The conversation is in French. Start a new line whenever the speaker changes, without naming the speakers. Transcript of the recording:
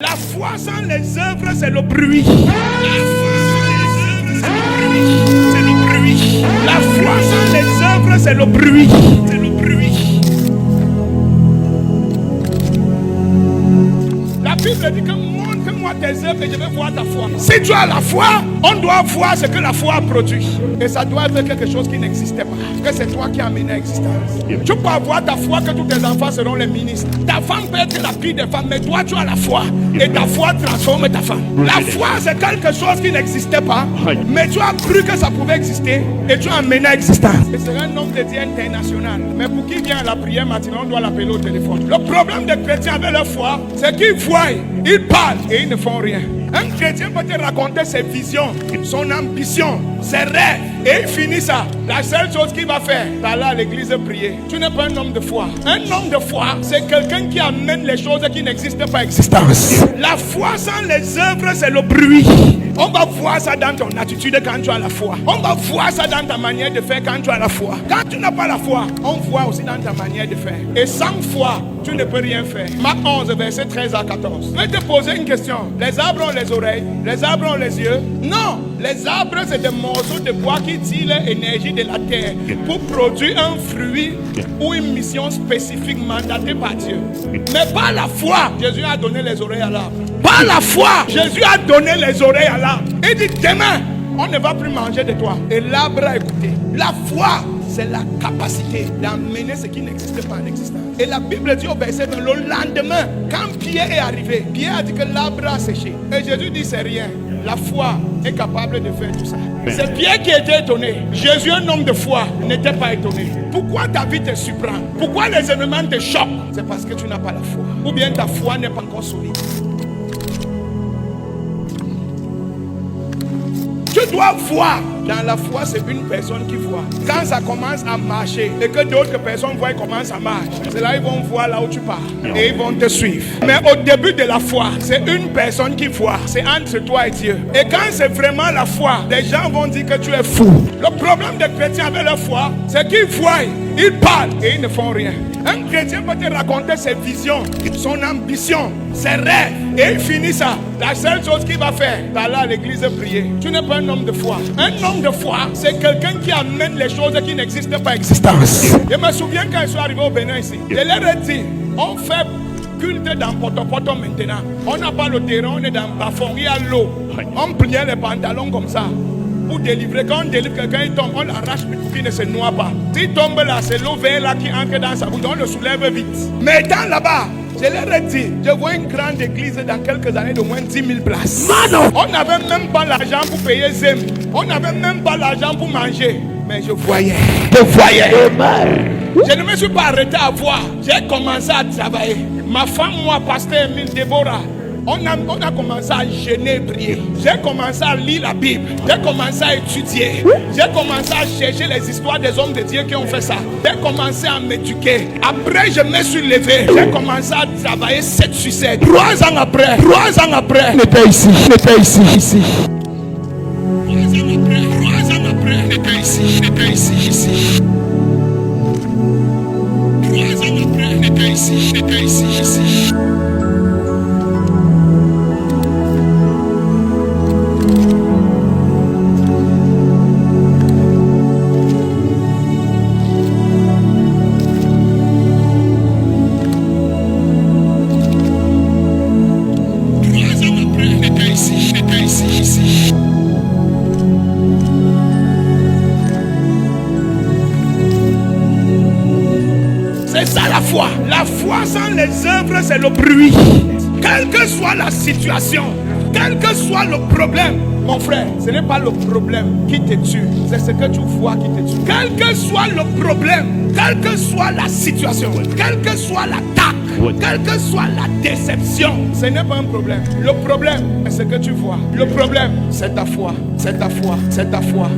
La foi sans les œuvres, c'est le bruit. La foi sans les œuvres, c'est le bruit. C'est le bruit. La Bible dit que montre-moi tes œuvres et je vais voir ta foi. Si tu as la foi, on doit voir ce que la foi produit. Et ça doit être quelque chose qui n'existait pas. Que c'est toi qui as amené à l'existence. Tu peux avoir ta foi que tous tes enfants seront les ministres. Ta femme peut être la pire des femmes, mais toi tu as la foi. Et ta foi transforme ta femme. La foi c'est quelque chose qui n'existait pas, mais tu as cru que ça pouvait exister et tu as amené à existence. Et c'est un homme de Dieu international. Mais pour qui vient à la prière matinale, on doit l'appeler au téléphone. Le problème des chrétiens avec leur foi, c'est qu'ils voient, ils parlent et ils ne font rien. Un chrétien peut te raconter ses visions, son ambition, ses rêves, et il finit ça. La seule chose qu'il va faire, c'est aller à l'église prier. Tu n'es pas un homme de foi. Un homme de foi, c'est quelqu'un qui amène les choses qui n'existent pas à existence. La foi sans les œuvres, c'est le bruit. On va voir ça dans ton attitude quand tu as la foi. On va voir ça dans ta manière de faire quand tu as la foi. Quand tu n'as pas la foi, on voit aussi dans ta manière de faire. Et sans foi, tu ne peux rien faire. Marc 11, verset 13 à 14. Je vais te poser une question. Les arbres ont les oreilles, les arbres ont les yeux. Non, les arbres c'est des morceaux de bois qui tirent l'énergie de la terre pour produire un fruit ou une mission spécifique mandatée par Dieu. Mais par la foi, Jésus a donné les oreilles à l'arbre. Par la foi, Jésus a donné les oreilles à l'arbre. Il dit demain, on ne va plus manger de toi. Et l'arbre a écouté. La foi, c'est la capacité d'amener ce qui n'existe pas en existence. Et la Bible dit au verset 20, le lendemain, quand Pierre est arrivé, Pierre a dit que l'arbre a séché. Et Jésus dit c'est rien. La foi est capable de faire tout ça. C'est Pierre qui était étonné. Jésus, un homme de foi, n'était pas étonné. Pourquoi ta vie te surprend? Pourquoi les événements te choquent? C'est parce que tu n'as pas la foi. Ou bien ta foi n'est pas encore solide. Tu dois voir. Dans la foi, c'est une personne qui voit. Quand ça commence à marcher et que d'autres personnes voient comment ça marche, c'est là ils vont voir là où tu pars et ils vont te suivre. Mais au début de la foi, c'est une personne qui voit. C'est entre toi et Dieu. Et quand c'est vraiment la foi, les gens vont dire que tu es fou. Le problème des chrétiens avec la foi, c'est qu'ils voient, ils parlent et ils ne font rien. Un chrétien peut te raconter ses visions, son ambition, ses rêves, et il finit ça. La seule chose qu'il va faire, c'est aller à l'église prier. Tu n'es pas un homme de foi. Un homme de foi, c'est quelqu'un qui amène les choses qui n'existent pas à existence. Je me souviens quand je suis arrivé au Bénin ici, je leur ai dit, on fait culte dans Poto maintenant. On n'a pas le terrain, on est dans Bafon, il y a l'eau. On pliait les pantalons comme ça. Pour délivrer, quand on délivre quelqu'un, il tombe, on l'arrache pour qu'il ne se noie pas. S'il tombe là, c'est l'eau verte là qui entre dans sa bouche, on le soulève vite. Mais étant là-bas, je leur ai dit, je vois une grande église dans quelques années de moins de 10 000 places. Mano. On n'avait même pas l'argent pour payer Zem. On n'avait même pas l'argent pour manger. Mais je voyais. Je ne me suis pas arrêté à voir. J'ai commencé à travailler. Ma femme, moi, pasteur Emile Déborah, on a commencé à jeûner et prier. J'ai commencé à lire la Bible. J'ai commencé à étudier. J'ai commencé à chercher les histoires des hommes de Dieu qui ont fait ça. J'ai commencé à m'éduquer. Après, je me suis levé. J'ai commencé à travailler 7 sur 7. 3 ans après. J'étais ici. 3 ans après. J'étais ici. 3 ans après. J'étais ici. C'est ça la foi. La foi sans les œuvres, c'est le bruit. Quelle que soit la situation, quel que soit le problème, mon frère, ce n'est pas le problème qui te tue, c'est ce que tu vois qui te tue. Quel que soit le problème, quelle que soit la situation, quelle que soit l'attaque, quelle que soit la déception, ce n'est pas un problème. Le problème, c'est ce que tu vois. Le problème, c'est ta foi. C'est ta foi. C'est ta foi.